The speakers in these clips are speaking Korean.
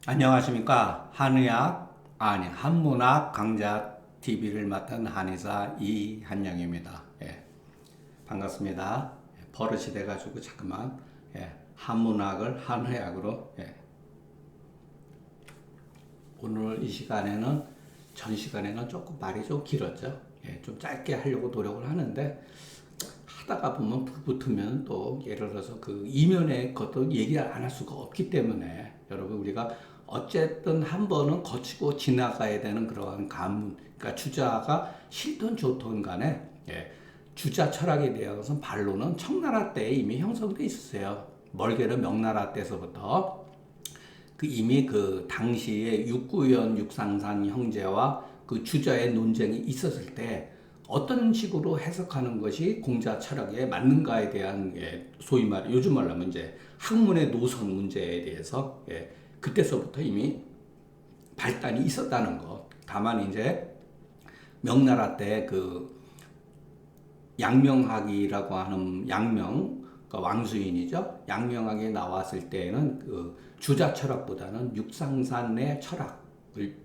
안녕하십니까. 한문학 강좌 TV를 맡은 한의사 이한영입니다. 예, 반갑습니다. 버릇이 돼가지고 잠깐만 한문학을 한의학으로 오늘 이 시간에는 전 시간에는 조금 말이 좀 길었죠. 좀 짧게 하려고 노력을 하는데 하다가 보면 불 붙으면 또 예를 들어서 그 이면의 것도 얘기를 안 할 수가 없기 때문에 여러분 우리가 어쨌든 한 번은 거치고 지나가야 되는 그러한 가문, 그러니까 주자가 싫든 좋든 간에 주자 철학에 대해서는 반론은 청나라 때에 이미 형성돼 있었어요. 멀게는 명나라 때서부터 그 이미 그 당시에 육구연 육상산 형제와 그 주자의 논쟁이 있었을 때 어떤 식으로 해석하는 것이 공자 철학에 맞는가에 대한 소위 말 요즘 말로 하면 이제 학문의 노선 문제에 대해서 그때서부터 이미 발단이 있었다는 것. 다만 이제 명나라 때 그 양명학이라고 하는 양명, 그러니까 왕수인이죠. 양명학이 나왔을 때에는 그 주자 철학보다는 육상산의 철학을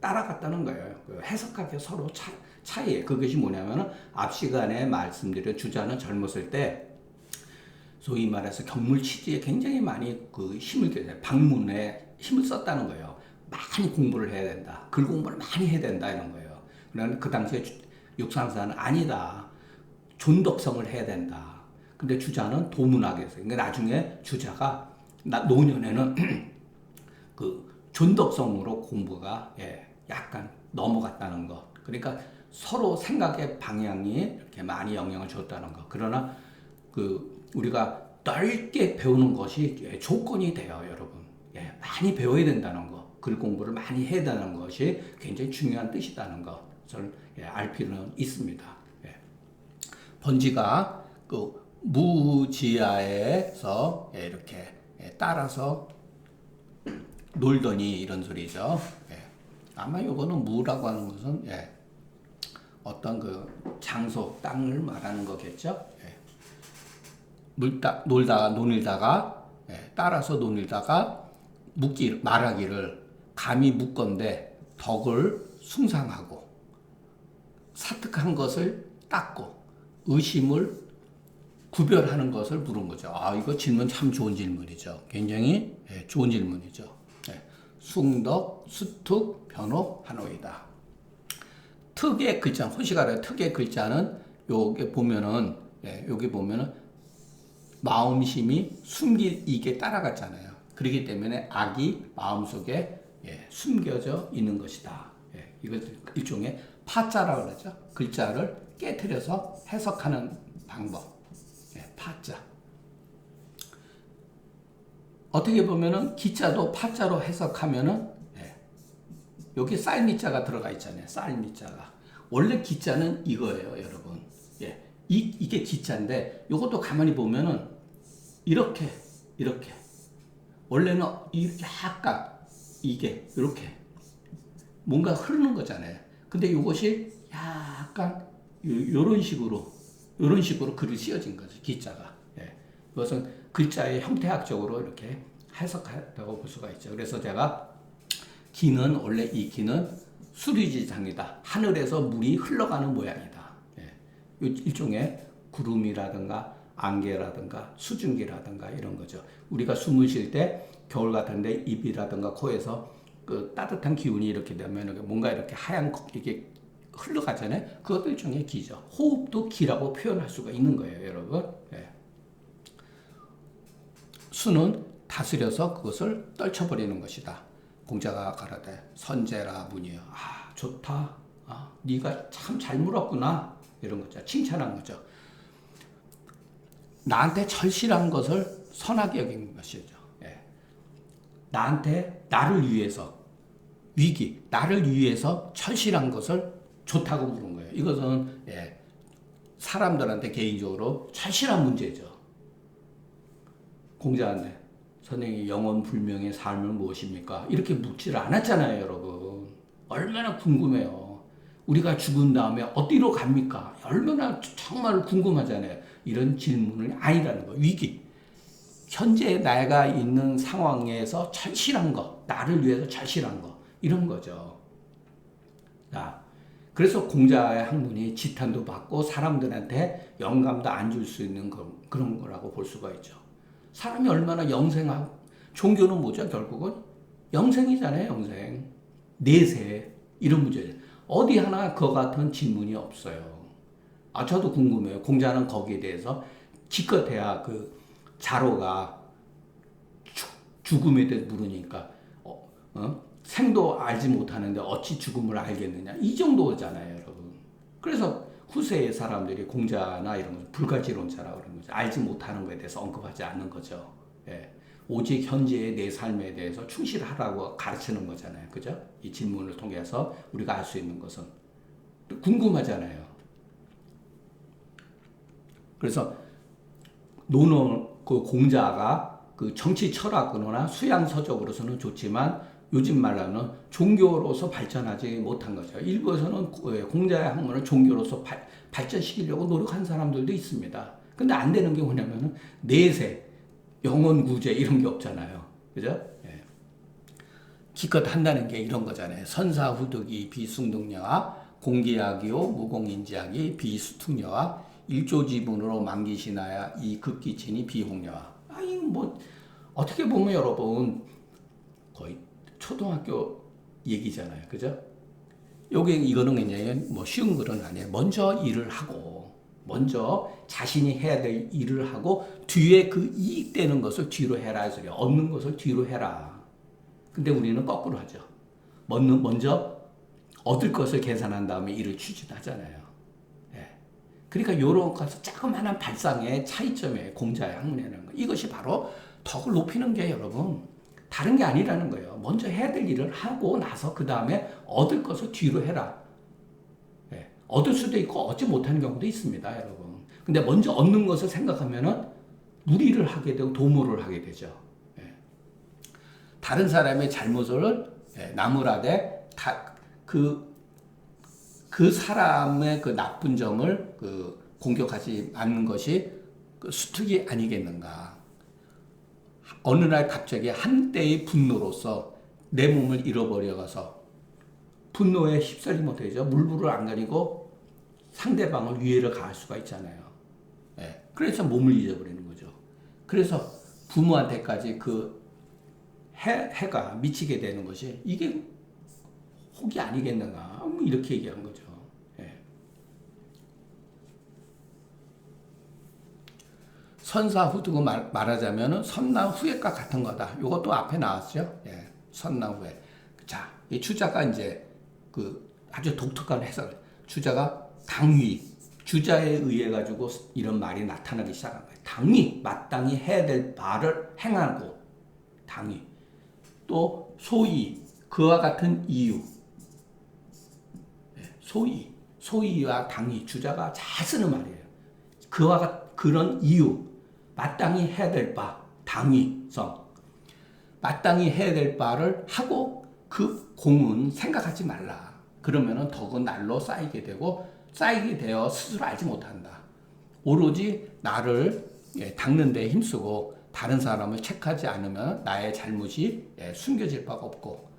따라갔다는 거예요. 그 해석하기 서로 차이에 그것이 뭐냐면은 앞 시간에 말씀드린 주자는 젊었을 때 소위 말해서 경물 취지에 굉장히 많이 그 힘을 방문에 힘을 썼다는 거예요. 많이 공부를 해야 된다. 글 공부를 많이 해야 된다 이런 거예요. 그러나 그 당시에 육상사는 아니다. 존덕성을 해야 된다. 근데 주자는 도문학에서 그러니까 나중에 주자가 노년에는 그 존덕성으로 공부가 약간 넘어갔다는 거. 그러니까 서로 생각의 방향이 이렇게 많이 영향을 줬다는 거. 그러나 그 우리가 넓게 배우는 것이 조건이 돼요, 여러분. 많이 배워야 된다는 거. 글 공부를 많이 해야 되는 것이 굉장히 중요한 뜻이라는 것을 알 필요는 있습니다. 번지가 그 무지하에서 이렇게 따라서 놀더니 이런 소리죠. 아마 요거는 무라고 하는 것은 어떤 그 장소, 땅을 말하는 거겠죠. 놀다가 따라서 놀다가 말하기를 감히 묻건대 덕을 숭상하고 사특한 것을 닦고 의심을 구별하는 것을 물은 거죠. 이거 질문 참 좋은 질문이죠. 굉장히 좋은 질문이죠. 숭덕, 수특, 변옥, 한오이다. 특의 글자, 호시가라 특의 글자는 여기 보면은 마음심이 숨기게 따라갔잖아요. 그렇기 때문에 악이 마음속에 숨겨져 있는 것이다. 이걸 일종의 파자라고 그러죠. 글자를 깨트려서 해석하는 방법. 파자. 어떻게 보면은 기자도 파자로 해석하면은 여기 쌀미자가 들어가 있잖아요. 쌀미자가. 원래 기자는 이거예요, 여러분. 이게 기자인데 이것도 가만히 보면은 이렇게 원래는 약간 이게 이렇게 뭔가 흐르는 거잖아요. 근데 이것이 약간 이런 식으로 글이 씌어진 거죠. 기자가. 이것은 글자의 형태학적으로 이렇게 해석한다고 볼 수가 있죠. 그래서 제가 원래 이 기는 수리지장이다. 하늘에서 물이 흘러가는 모양이다. 일종의 구름이라든가 안개라든가 수증기라든가 이런 거죠. 우리가 숨을 쉴 때 겨울 같은데 입이라든가 코에서 그 따뜻한 기운이 이렇게 되면 뭔가 이렇게 하얀 이게 흘러가잖아요. 그것도 일종의 기죠. 호흡도 기라고 표현할 수가 있는 거예요, 여러분. 수는 다스려서 그것을 떨쳐버리는 것이다. 공자가 가라되 선제라 문이여. 좋다. 네가 참 잘 물었구나. 이런 거죠. 칭찬한 거죠. 나한테 절실한 것을 선하게 여긴 것이죠. 나를 위해서 위기, 나를 위해서 절실한 것을 좋다고 물은 거예요. 이것은 사람들한테 개인적으로 절실한 문제죠. 공자한테 선생님 영원 불명의 삶은 무엇입니까? 이렇게 묻지를 않았잖아요, 여러분. 얼마나 궁금해요. 우리가 죽은 다음에 어디로 갑니까? 얼마나 정말 궁금하잖아요. 이런 질문을 아니라는 거. 위기. 현재 내가 있는 상황에서 절실한 거, 나를 위해서 절실한 거, 이런 거죠. 자, 그래서 공자의 학문이 지탄도 받고 사람들한테 영감도 안 줄 수 있는 그런 거라고 볼 수가 있죠. 사람이 얼마나 영생하고, 종교는 뭐죠? 결국은 영생이잖아요, 영생. 내세, 이런 문제죠. 어디 하나 그와 같은 질문이 없어요. 저도 궁금해요. 공자는 거기에 대해서 기껏해야 그 자로가 죽음에 대해 물으니까 생도 알지 못하는데 어찌 죽음을 알겠느냐, 이 정도잖아요, 여러분. 그래서 후세의 사람들이 공자나 이런 거 불가지론자라고 그러는 거죠. 알지 못하는 것에 대해서 언급하지 않는 거죠. 예. 오직 현재의 내 삶에 대해서 충실하라고 가르치는 거잖아요, 그죠? 이 질문을 통해서 우리가 알 수 있는 것은 궁금하잖아요. 그래서 그 공자가 그 정치 철학으로나 수양 서적으로서는 좋지만 요즘 말로는 종교로서 발전하지 못한 거죠. 일부에서는 공자의 학문을 종교로서 발전시키려고 노력한 사람들도 있습니다. 근데 안 되는 게 뭐냐면은 내세, 영원 구제 이런 게 없잖아요. 그죠? 예. 기껏 한다는 게 이런 거잖아요. 선사후득이 비숭득녀와 공기학이요 무공인지학이 비수특녀와 일조지분으로 만기시나야 이 극기친이 비홍녀와. 이거 뭐 어떻게 보면 여러분 거의 초등학교 얘기잖아요, 그죠? 이거는 그냥 뭐 쉬운 글은 아니에요. 먼저 일을 하고, 먼저 자신이 해야 될 일을 하고 뒤에 그 이익되는 것을 뒤로 해라, 이 소리야. 얻는 것을 뒤로 해라. 근데 우리는 거꾸로 하죠. 먼저 얻을 것을 계산한 다음에 일을 추진하잖아요. 그러니까 이런 것은 조그마한 발상의 차이점이에요. 공자의 학문이라는 거. 이것이 바로 덕을 높이는 게 여러분 다른 게 아니라는 거예요. 먼저 해야 될 일을 하고 나서 그 다음에 얻을 것을 뒤로 해라. 얻을 수도 있고 얻지 못하는 경우도 있습니다, 여러분. 근데 먼저 얻는 것을 생각하면은 무리를 하게 되고 도모를 하게 되죠. 다른 사람의 잘못을 나무라되 그 사람의 그 나쁜 점을 공격하지 않는 것이 수특이 아니겠는가. 어느 날 갑자기 한때의 분노로서 내 몸을 잃어버려가서 분노에 휩쓸리면 어떻게 되죠? 물불을 안 가리고 상대방을 위해를 가할 수가 있잖아요. 그래서 몸을 잊어버리는 거죠. 그래서 부모한테까지 그 해가 미치게 되는 것이 이게 혹이 아니겠는가, 이렇게 얘기한 거죠. 선사후득은 말하자면 선나후회과 같은 거다. 이것도 앞에 나왔죠. 선나후회. 자, 이 주자가 이제 아주 독특한 해석을. 주자가 당위, 주자에 의해 가지고 이런 말이 나타나기 시작한 거예요. 당위, 마땅히 해야 될 바를 행하고, 당위. 또 소위, 그와 같은 이유. 소위와 당위, 주자가 잘 쓰는 말이에요. 그런 이유, 마땅히 해야 될 바, 당위성. 마땅히 해야 될 바를 하고 그 공은 생각하지 말라. 그러면은 덕은 날로 쌓이게 되고 쌓이게 되어 스스로 알지 못한다. 오로지 나를 닦는 데 힘쓰고 다른 사람을 책하지 않으면 나의 잘못이 숨겨질 바가 없고,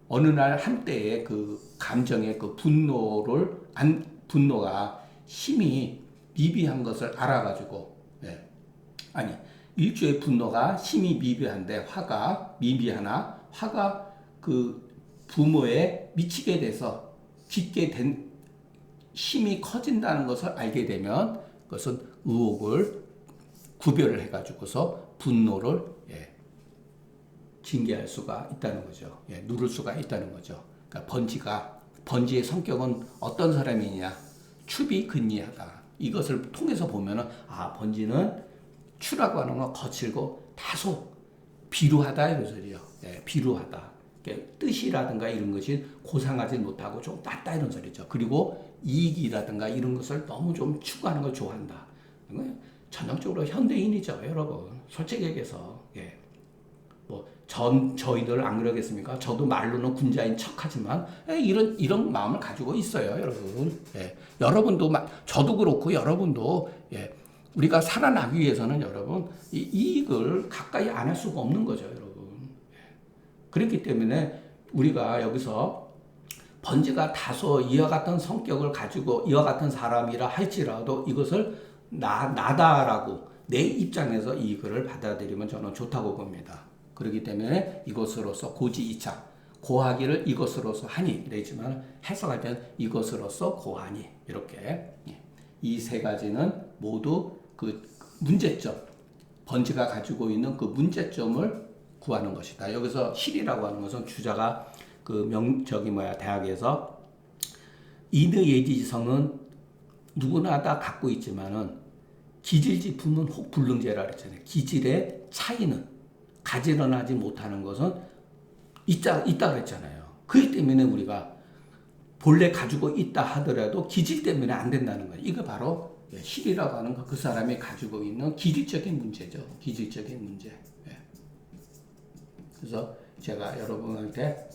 어느 날 한때의 그 감정의 그 분노가 힘이 미비한 것을 알아가지고, 일주의 분노가 힘이 미비한데 화가 미비하나 화가 그 부모에 미치게 돼서 깊게 된 힘이 커진다는 것을 알게 되면 그것은 의혹을 구별을 해가지고서 분노를 징계할 수가 있다는 거죠. 누를 수가 있다는 거죠. 그러니까 번지의 성격은 어떤 사람이냐? 추비 근리하다. 이것을 통해서 보면은 번지는 추라고 하는 건 거칠고 다소 비루하다 이런 소리요. 비루하다. 뜻이라든가 이런 것이 고상하지 못하고 좀 낮다 이런 소리죠. 그리고 이익이라든가 이런 것을 너무 좀 추구하는 걸 좋아한다. 전형적으로 현대인이죠, 여러분. 솔직히 얘기해서. 저희들 안 그러겠습니까? 저도 말로는 군자인 척하지만 이런 마음을 가지고 있어요, 여러분. 여러분도 저도 그렇고 여러분도 우리가 살아나기 위해서는 여러분 이 이익을 가까이 안 할 수가 없는 거죠, 여러분. 그렇기 때문에 우리가 여기서 번지가 다소 이와 같은 성격을 가지고 이와 같은 사람이라 할지라도 이것을 나다라고 내 입장에서 이 글을 받아들이면 저는 좋다고 봅니다. 그렇기 때문에 이것으로서 고지이차 고하기를 이것으로서 하니 그랬지만 해석할 때는 이것으로서 고하니 이렇게 이 세 가지는 모두 그 문제점 번지가 가지고 있는 그 문제점을 구하는 것이다. 여기서 실이라고 하는 것은 주자가 그 대학에서 인의 예지성은 누구나 다 갖고 있지만은 기질지품은 혹불능제라 그랬잖아요. 기질의 차이는 가지런하지 못하는 것은 있다 그랬잖아요. 그렇기 때문에 우리가 본래 가지고 있다 하더라도 기질 때문에 안 된다는 거예요. 이거 바로 실이라고 하는 거, 그 사람이 가지고 있는 기질적인 문제죠. 기질적인 문제. 그래서 제가 여러분한테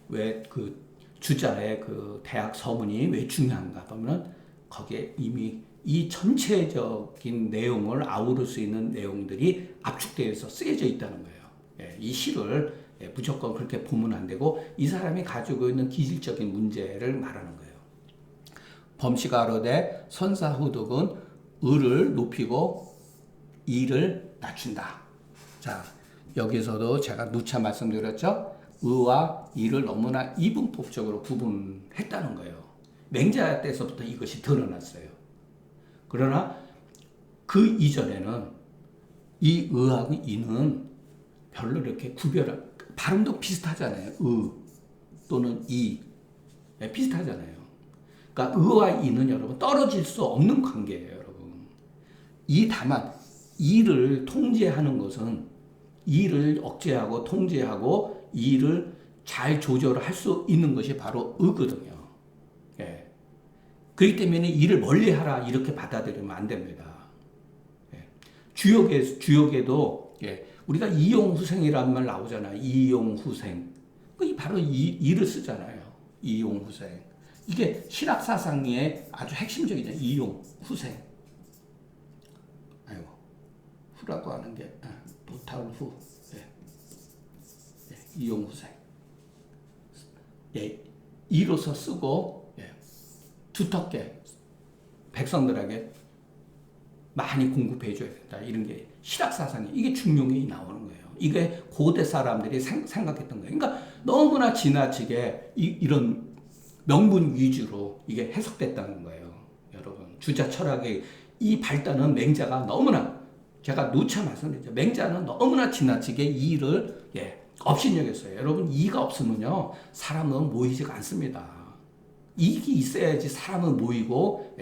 왜 그 주자의 그 대학 서문이 왜 중요한가 보면 거기에 이미 이 전체적인 내용을 아우를 수 있는 내용들이 압축되어서 쓰여져 있다는 거예요. 이 시를 무조건 그렇게 보면 안 되고 이 사람이 가지고 있는 기질적인 문제를 말하는 거예요. 범시가 아로되 선사후득은 의를 높이고 이를 낮춘다. 자, 여기서도 제가 누차 말씀드렸죠. 의와 이를 너무나 이분법적으로 구분했다는 거예요. 맹자 때서부터 이것이 드러났어요. 그러나 그 이전에는 이 의하고 이는 별로 이렇게 발음도 비슷하잖아요. 의 또는 이 비슷하잖아요. 그러니까 의와 이는 여러분 떨어질 수 없는 관계예요, 여러분. 다만 이를 통제하는 것은 이를 억제하고 통제하고 이를 잘 조절할 수 있는 것이 바로 의거든요. 그렇기 때문에 이를 멀리하라 이렇게 받아들이면 안 됩니다. 주역에도 우리가 이용후생이라는 말 나오잖아요. 이용후생. 바로 이를 쓰잖아요. 이용후생. 이게 실학사상의 아주 핵심적이죠. 이용후생. 아이고, 후라고 하는 게 도탈후. 이용후생. 이로서 쓰고 두텁게 백성들에게 많이 공급해 줘야 된다. 이런 게 실학사상이 이게 중용이 나오는 거예요. 이게 고대 사람들이 생각했던 거예요. 그러니까 너무나 지나치게 이런 명분 위주로 이게 해석됐다는 거예요. 여러분 주자 철학의 이 발단은 맹자가 너무나 제가 누차 말씀드렸죠. 맹자는 너무나 지나치게 이를 업신여겼어요. 여러분 이가 없으면요 사람은 모이지가 않습니다. 이익이 있어야지 사람은 모이고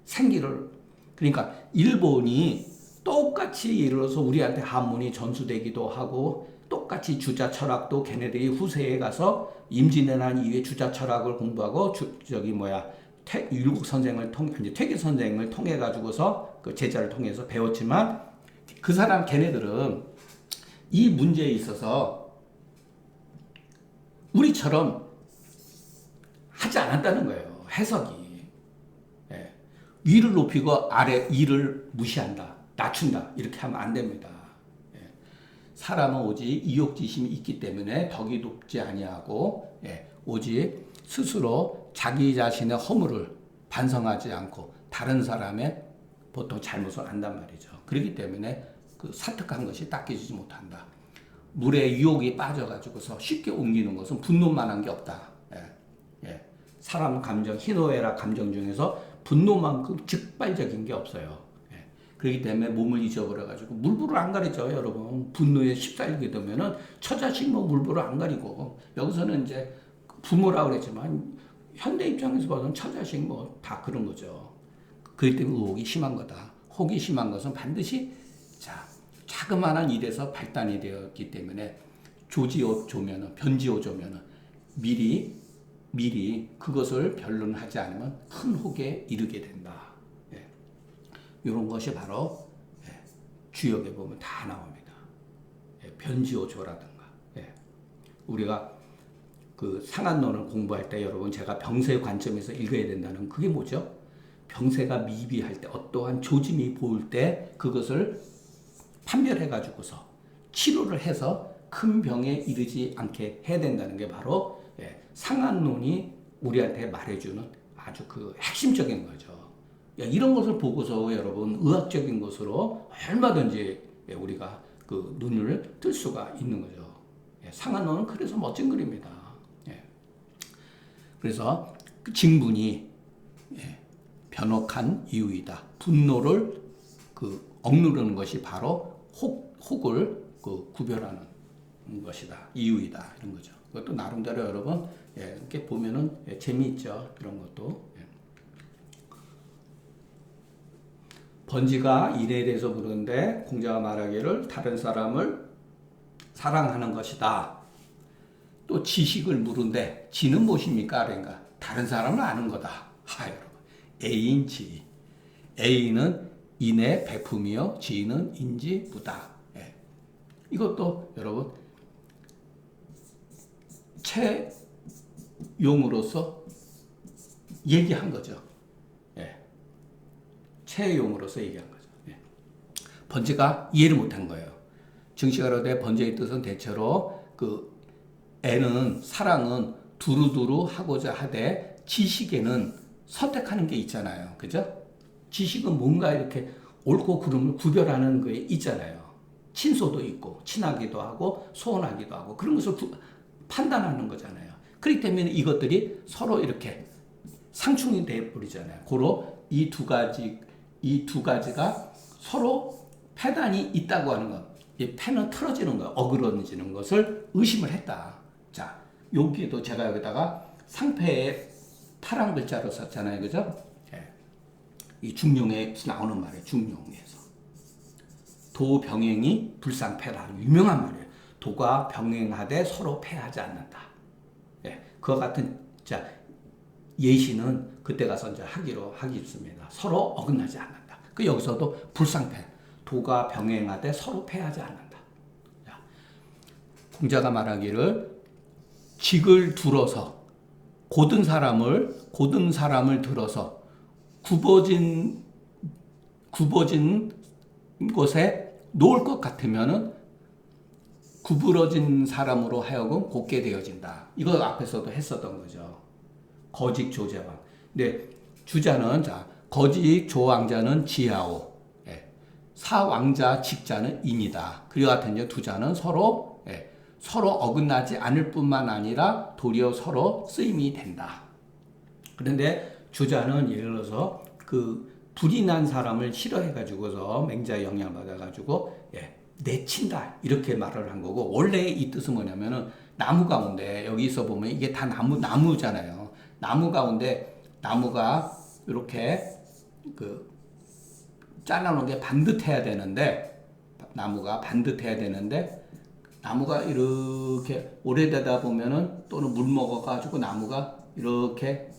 생기를 그러니까 일본이 똑같이 예를 들어서 우리한테 한문이 전수되기도 하고 똑같이 주자 철학도 걔네들이 후세에 가서 임진왜란 이후에 주자 철학을 공부하고 율곡 선생을 퇴계 선생을 통해 가지고서 그 제자를 통해서 배웠지만 그 사람 걔네들은 이 문제에 있어서 우리처럼 하지 않았다는 거예요. 해석이. 위를 높이고 아래 이를 무시한다. 낮춘다. 이렇게 하면 안 됩니다. 사람은 오직 이욕지심이 있기 때문에 덕이 높지 아니하고 오직 스스로 자기 자신의 허물을 반성하지 않고 다른 사람의 보통 잘못을 안단 말이죠. 그렇기 때문에 그 사특한 것이 닦여지지 못한다. 물에 유혹이 빠져가지고서 쉽게 옮기는 것은 분노만 한 게 없다. 사람 감정, 희노애락 감정 중에서 분노만큼 즉발적인 게 없어요. 그렇기 때문에 몸을 잊어버려가지고 물불을 안 가리죠, 여러분. 분노에 휩싸이게 되면은 처자식 물불을 안 가리고 여기서는 이제 부모라고 그랬지만 현대 입장에서 봐서는 처자식 다 그런 거죠. 그렇기 때문에 의혹이 심한 거다. 혹이 심한 것은 반드시 자그마한 일에서 발단이 되었기 때문에 변지오조면은 미리 그것을 변론하지 않으면 큰 혹에 이르게 된다. 이런 것이 바로 주역에 보면 다 나옵니다. 변지오조라든가. 우리가 그 상한론을 공부할 때 여러분 제가 병세 관점에서 읽어야 된다는 그게 뭐죠? 병세가 미비할 때 어떠한 조짐이 보일 때 그것을 판별해 가지고서 치료를 해서 큰 병에 이르지 않게 해야 된다는 게 바로 상한론이 우리한테 말해주는 아주 그 핵심적인 거죠. 이런 것을 보고서 여러분 의학적인 것으로 얼마든지 우리가 그 눈을 뜰 수가 있는 거죠. 상한론은 그래서 멋진 글입니다. 그래서 그 징분이 변혹한 이유이다. 분노를 그 억누르는 것이 바로 혹을 그 구별하는 것이다. 이유이다. 이런 거죠. 그것도 나름대로 여러분 이렇게 보면은 재미있죠. 이런 것도. 번지가 일에 대해서 물었는데 공자가 말하기를 다른 사람을 사랑하는 것이다. 또 지식을 물은데 지는 무엇입니까? 그러니까 다른 사람을 아는 거다. 여러분. A인 지. A는 인의 배품이요. 지는 인지부다. 이것도 여러분 채용으로서 얘기한 거죠. 채용으로서 얘기한 거죠. 번지가 이해를 못한 거예요. 증시가로되 번제의 뜻은 대체로 그 애는 사랑은 두루두루 하고자 하되 지식에는 선택하는 게 있잖아요. 그죠? 지식은 뭔가 이렇게 옳고 그름을 구별하는 게 있잖아요. 친소도 있고 친하기도 하고 소원하기도 하고 그런 것을 판단하는 거잖아요. 그렇기 때문에 이것들이 서로 이렇게 상충이 돼 버리잖아요. 고로 이 두 가지가 서로 패단이 있다고 하는 것. 이 패는 틀어지는 것, 어그러지는 것을 의심을 했다. 자, 여기도 제가 여기다가 상패에 파란 글자로 썼잖아요. 그죠? 이 중용에서 나오는 말이에요. 중용에서. 도병행이 불상패다. 유명한 말이에요. 도가 병행하되 서로 패하지 않는다. 그와 같은 자 예시는 그때 가서 이제 하겠습니다. 서로 어긋나지 않는다. 그 여기서도 불상패. 도가 병행하되 서로 패하지 않는다. 자, 공자가 말하기를 직을 둘어서 고든 사람을 들어서 굽어진 곳에 놓을 것 같으면은 구부러진 사람으로 하여금 곱게 되어진다. 이거 앞에서도 했었던 거죠. 거직 조제왕. 근데 주자는 자 거직 조왕자는 지하오. 사왕자 직자는 인이다. 그와 같은 이제 두 자는 서로 어긋나지 않을 뿐만 아니라 도리어 서로 쓰임이 된다. 그런데 주자는 예를 들어서 그 불이 난 사람을 싫어해가지고서 맹자의 영향을 받아가지고 내친다 이렇게 말을 한 거고 원래 이 뜻은 뭐냐면은 나무 가운데 여기서 보면 이게 다 나무잖아요. 나무 가운데 나무가 이렇게 그 잘라놓은 게 반듯해야 되는데 나무가 이렇게 오래되다 보면은 또는 물 먹어가지고 나무가 이렇게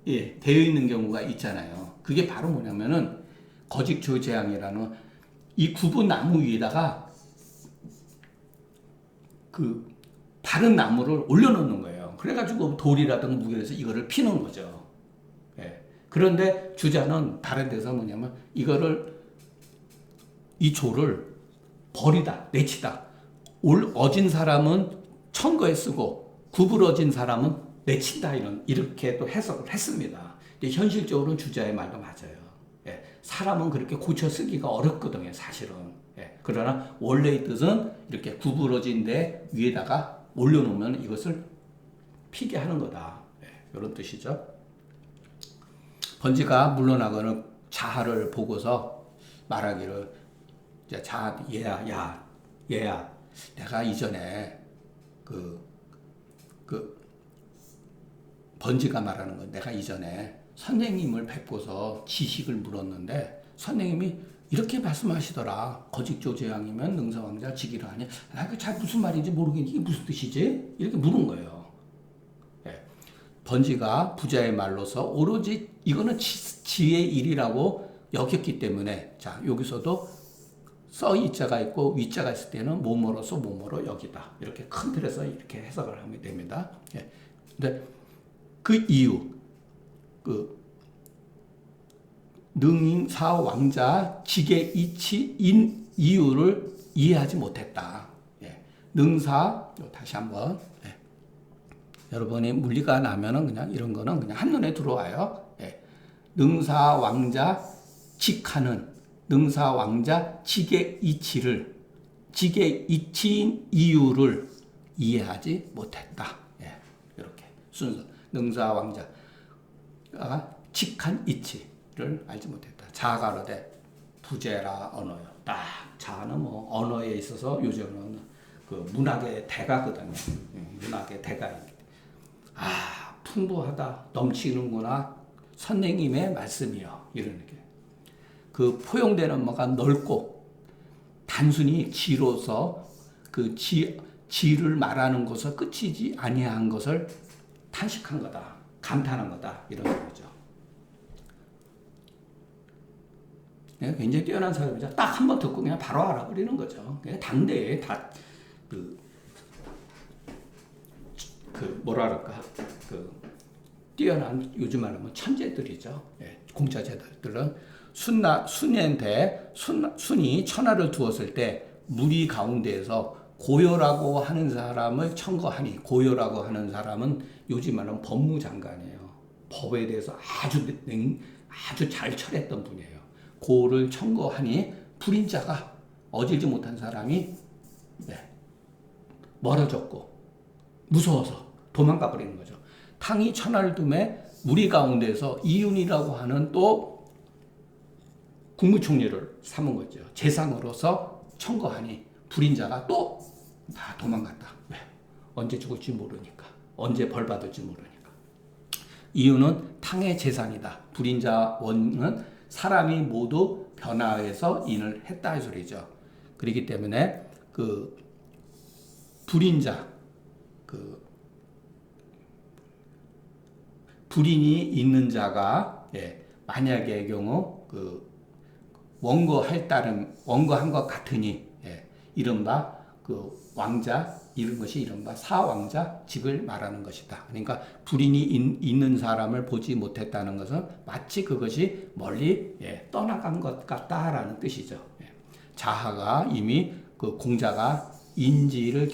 되어 있는 경우가 있잖아요. 그게 바로 뭐냐면은 거직조제왕이라는 이 굽은 나무 위에다가 그 다른 나무를 올려놓는 거예요. 그래가지고 돌이라든가 무게에서 이거를 피는 거죠. 그런데 주자는 다른 데서 뭐냐면 이 조를 버리다, 내치다. 어진 사람은 천거에 쓰고 구부러진 사람은 내친다 이렇게 또 해석을 했습니다. 근데 현실적으로는 주자의 말도 맞아요. 사람은 그렇게 고쳐 쓰기가 어렵거든요, 사실은. 그러나 원래의 뜻은 이렇게 구부러진 데 위에다가 올려놓으면 이것을 피게 하는 거다. 이런 뜻이죠. 번지가 물러나거는 자하를 보고서 말하기를 얘야, 내가 이전에 번지가 말하는 건 내가 이전에 선생님을 뵙고서 지식을 물었는데 선생님이 이렇게 말씀하시더라. 거직조제왕이면 능사왕자 직이라 하니 잘 무슨 말인지 모르겠는데 이게 무슨 뜻이지? 이렇게 물은 거예요. 번지가 부자의 말로서 오로지 이거는 지의 일이라고 여겼기 때문에 자 여기서도 써이자가 있고 위자가 있을 때는 뭐뭐로서 뭐뭐로 여기다. 이렇게 큰 틀에서 이렇게 해석을 하면 됩니다. 근데 그 이유 그 능사 왕자 직의 이치인 이유를 이해하지 못했다. 예. 능사 다시 한번 예. 여러분이 물리가 나면은 그냥 이런 거는 그냥 한눈에 들어와요. 예. 능사 왕자 직하는 능사 왕자 직의 이치를 직의 이치인 이유를 이해하지 못했다. 예. 이렇게 순서 능사 왕자가 직한 이치를 알지 못했다. 자아가 이르되 부재라 언어요. 딱 자아는 뭐 언어에 있어서 요즘은 그 문학의 대가거든요. 문학의 대가입니다. 아 풍부하다 넘치는구나 선생님의 말씀이요 이런 게. 그 포용되는 뭐가 넓고 단순히 지로서 그 지를 말하는 것을 끝이지 아니한 것을 탄식한 거다 감탄한 거다 이런 거죠. 굉장히 뛰어난 사람이죠. 딱 한 번 듣고 그냥 바로 알아버리는 거죠. 그냥 당대에 다 뭐랄까 뛰어난 요즘 말하면 천재들이죠. 예, 공자제들은 순이 천하를 두었을 때 무리 가운데에서 고요라고 하는 사람을 청거하니 고요라고 하는 사람은 요즘 말하면 법무장관이에요. 법에 대해서 아주 잘 철했던 분이에요. 고를 청거하니 불인자가 어질지 못한 사람이 멀어졌고 무서워서 도망가 버리는 거죠. 탕이 천하를 둠에 무리 가운데서 이윤이라고 하는 또 국무총리를 삼은 거죠. 재상으로서 청거하니 불인자가 또 다 도망갔다. 왜? 언제 죽을지 모르니까. 언제 벌 받을지 모르니까. 이유는 탕의 재산이다. 불인자 원은 사람이 모두 변화해서 인을 했다 이 소리죠. 그렇기 때문에 그 불인자 불인이 있는 자가 만약의 경우 그 원거한 것 같으니 이른바 그 왕자 이런 것이 이른바 사왕자 직을 말하는 것이다. 그러니까 불인이 있는 사람을 보지 못했다는 것은 마치 그것이 멀리 떠나간 것 같다라는 뜻이죠. 자하가 이미 그 공자가 인지를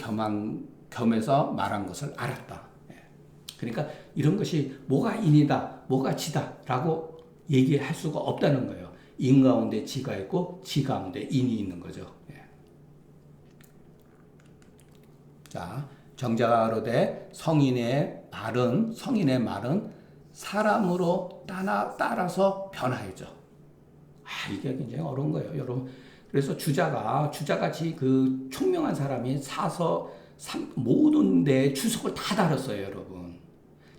겸해서 말한 것을 알았다. 그러니까 이런 것이 뭐가 인이다, 뭐가 지다라고 얘기할 수가 없다는 거예요. 인 가운데 지가 있고 지 가운데 인이 있는 거죠. 자, 정자가 이르되 성인의 말은 사람으로 따라서 변화해져. 이게 굉장히 어려운 거예요, 여러분. 그래서 주자같이 그 총명한 사람이 모든 데 주석을 다 달았어요, 여러분.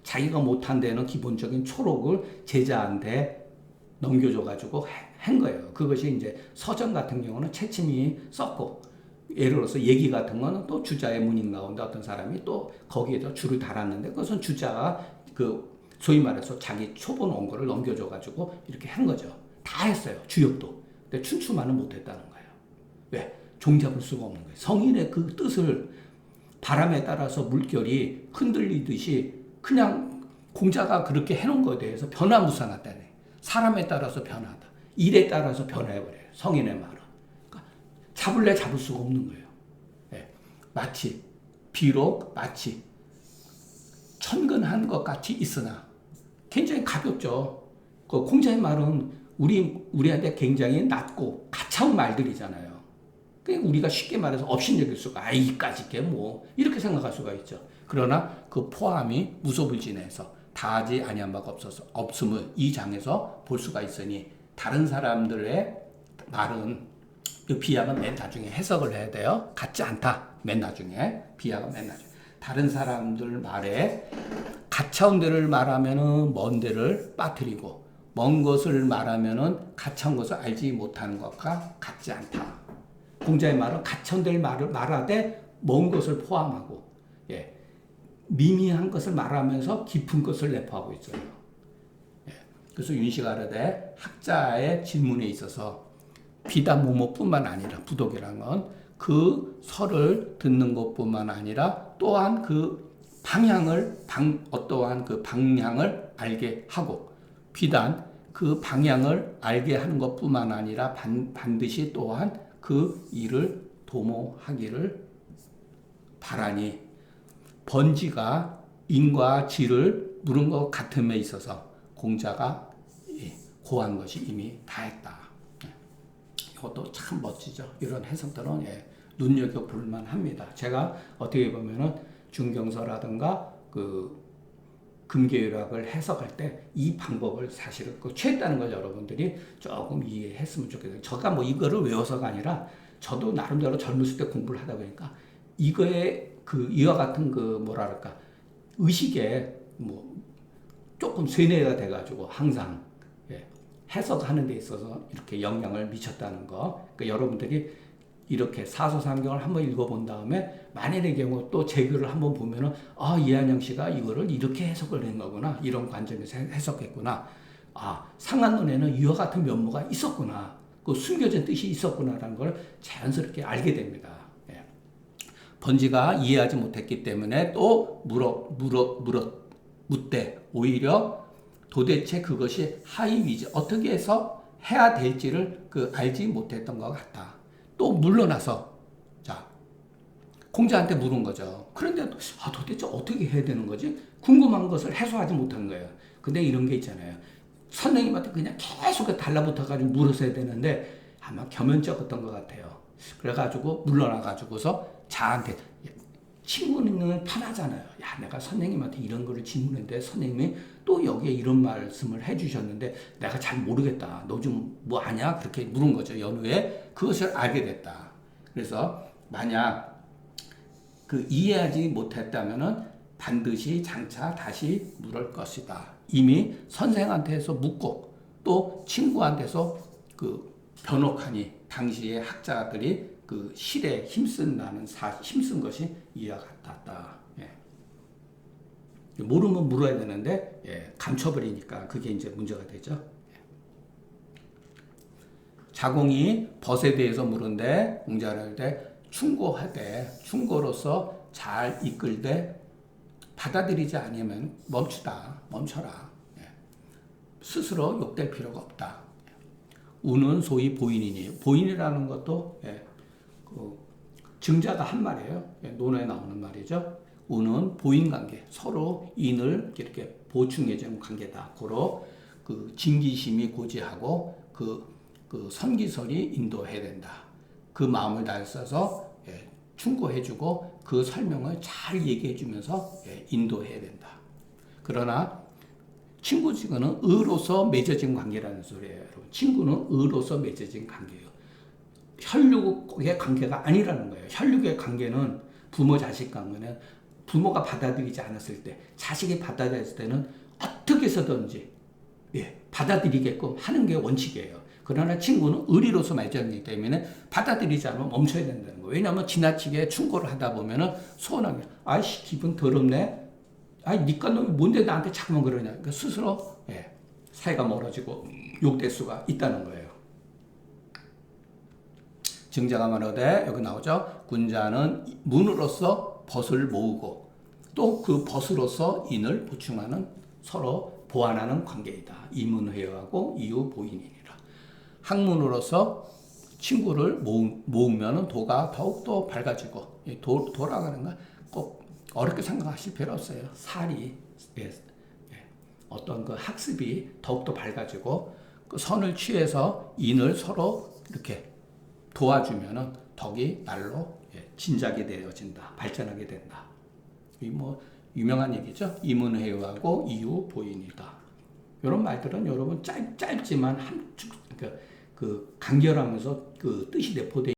자기가 못한 데는 기본적인 초록을 제자한테 넘겨줘가지고 한 거예요. 그것이 이제 서점 같은 경우는 채침이 썼고, 예를 들어서 얘기 같은 거는 또 주자의 문인 가운데 어떤 사람이 또 거기에다 줄을 달았는데 그것은 주자가 소위 말해서 자기 초본 원고를 넘겨줘가지고 이렇게 한 거죠. 다 했어요. 주역도. 근데 춘추만은 못했다는 거예요. 왜? 종잡을 수가 없는 거예요. 성인의 그 뜻을 바람에 따라서 물결이 흔들리듯이 그냥 공자가 그렇게 해놓은 것에 대해서 변화무쌍하다네. 사람에 따라서 변하다. 일에 따라서 변해버려요. 성인의 말은. 잡을래 잡을 수가 없는 거예요. 비록 천근한 것 같이 있으나 굉장히 가볍죠. 그 공자의 말은 우리한테 굉장히 낮고 가차운 말들이잖아요. 그러니까 우리가 쉽게 말해서 업신여길 수가 이까짓 게 뭐 이렇게 생각할 수가 있죠. 그러나 그 포함이 무소불진해서 다하지 아니한 바가 없음을 이 장에서 볼 수가 있으니 다른 사람들의 말은 이 비약은 맨 나중에 해석을 해야 돼요. 같지 않다. 맨 나중에. 비약은 맨 나중에. 다른 사람들 말에 가차운 데를 말하면은 먼 데를 빠뜨리고 먼 것을 말하면은 가차운 것을 알지 못하는 것과 같지 않다. 공자의 말은 가차운 데를 말하되 먼 것을 포함하고 미미한 것을 말하면서 깊은 것을 내포하고 있어요. 그래서 윤씨가 이르되 학자의 질문에 있어서 비단 모모뿐만 아니라 부독이라는 건 그 설을 듣는 것뿐만 아니라 또한 그 어떠한 그 방향을 알게 하고 비단 그 방향을 알게 하는 것뿐만 아니라 반드시 또한 그 일을 도모하기를 바라니 번지가 인과 질을 물은 것 같음에 있어서 공자가 고한 것이 이미 다했다. 이것도 참 멋지죠. 이런 해석들은 눈여겨볼 만합니다. 제가 어떻게 보면은 중경서라든가 그 금계유락을 해석할 때 이 방법을 사실은 취했다는 걸 여러분들이 조금 이해했으면 좋겠어요. 제가 뭐 이거를 외워서가 아니라 저도 나름대로 젊었을 때 공부를 하다 보니까 이거에 그 이와 같은 그 뭐랄까 의식에 뭐 조금 세뇌가 돼가지고 항상 해석하는 데 있어서 이렇게 영향을 미쳤다는 거. 그러니까 여러분들이 이렇게 사서삼경을 한번 읽어본 다음에 만일의 경우 또 재규를 한번 보면은 이한영 씨가 이거를 이렇게 해석을 한 거구나. 이런 관점에서 해석했구나. 상한론에는 이와 같은 면모가 있었구나. 그 숨겨진 뜻이 있었구나라는 걸 자연스럽게 알게 됩니다. 번지가 이해하지 못했기 때문에 또 묻되 오히려 도대체 그것이 하이위지 어떻게 해서 해야 될지를 알지 못했던 것 같다. 또 물러나서 공자한테 물은 거죠. 그런데 도대체 어떻게 해야 되는 거지? 궁금한 것을 해소하지 못한 거예요. 근데 이런 게 있잖아요. 선생님한테 그냥 계속 달라붙어가지고 물었어야 되는데 아마 겸연쩍었던 것 같아요. 그래가지고 물러나가지고서 자한테 친구는 편하잖아요. 내가 선생님한테 이런 거를 질문했는데 선생님이 또 여기에 이런 말씀을 해주셨는데 내가 잘 모르겠다. 너 좀 뭐 아냐? 그렇게 물은 거죠. 연후에 그것을 알게 됐다. 그래서 만약 이해하지 못했다면은 반드시 장차 다시 물을 것이다. 이미 선생한테서 묻고 또 친구한테서 변혹하니 당시의 학자들이 실에 힘쓴 것이 이와 같았다. 모르면 물어야 되는데 감춰버리니까 그게 이제 문제가 되죠. 자공이 벗에 대해서 물은데 공자를 때 충고하되 충고로서 잘 이끌되 받아들이지 않으면 멈춰라. 스스로 욕될 필요가 없다. 우는 소위 보인이니 보인이라는 것도 증자가 한 말이에요. 논어에 나오는 말이죠. 우는 보인관계 서로 인을 이렇게 보충해주는 관계다. 고로 진기심이 고지하고 선기설이 인도해야 된다. 그 마음을 다해서 충고해주고 그 설명을 잘 얘기해주면서 인도해야 된다. 그러나 친구 지구는 의로서 맺어진 관계라는 소리예요. 여러분. 친구는 의로서 맺어진 관계예요. 혈육의 관계가 아니라는 거예요. 혈육의 관계는 부모 자식 관계는 부모가 받아들이지 않았을 때 자식이 받아들였을 때는 어떻게 해서든지 받아들이게끔 하는 게 원칙이에요. 그러나 친구는 의리로서 맺어지기 때문에 받아들이지 않으면 멈춰야 된다는 거예요. 왜냐하면 지나치게 충고를 하다 보면은 소원하게 아이씨 기분 더럽네. 니가 놈이 뭔데 나한테 자꾸만 그러냐. 그러니까 스스로 사이가 멀어지고 욕될 수가 있다는 거예요. 증자가 말하되 여기 나오죠. 군자는 문으로서 벗을 모으고 또 그 벗으로서 인을 보충하는 서로 보완하는 관계이다. 이문회하고 이유 보인이니라. 학문으로서 친구를 모으면 도가 더욱더 밝아지고 돌아가는 건 꼭 어렵게 생각하실 필요 없어요. 어떤 학습이 더욱더 밝아지고 선을 취해서 인을 서로 이렇게 도와주면은 덕이 날로 진작이 되어진다. 발전하게 된다. 이 유명한 얘기죠. 이문회유하고 이유 보인이다. 이런 말들은 여러분 짧지만 간결하면서 뜻이 내포되어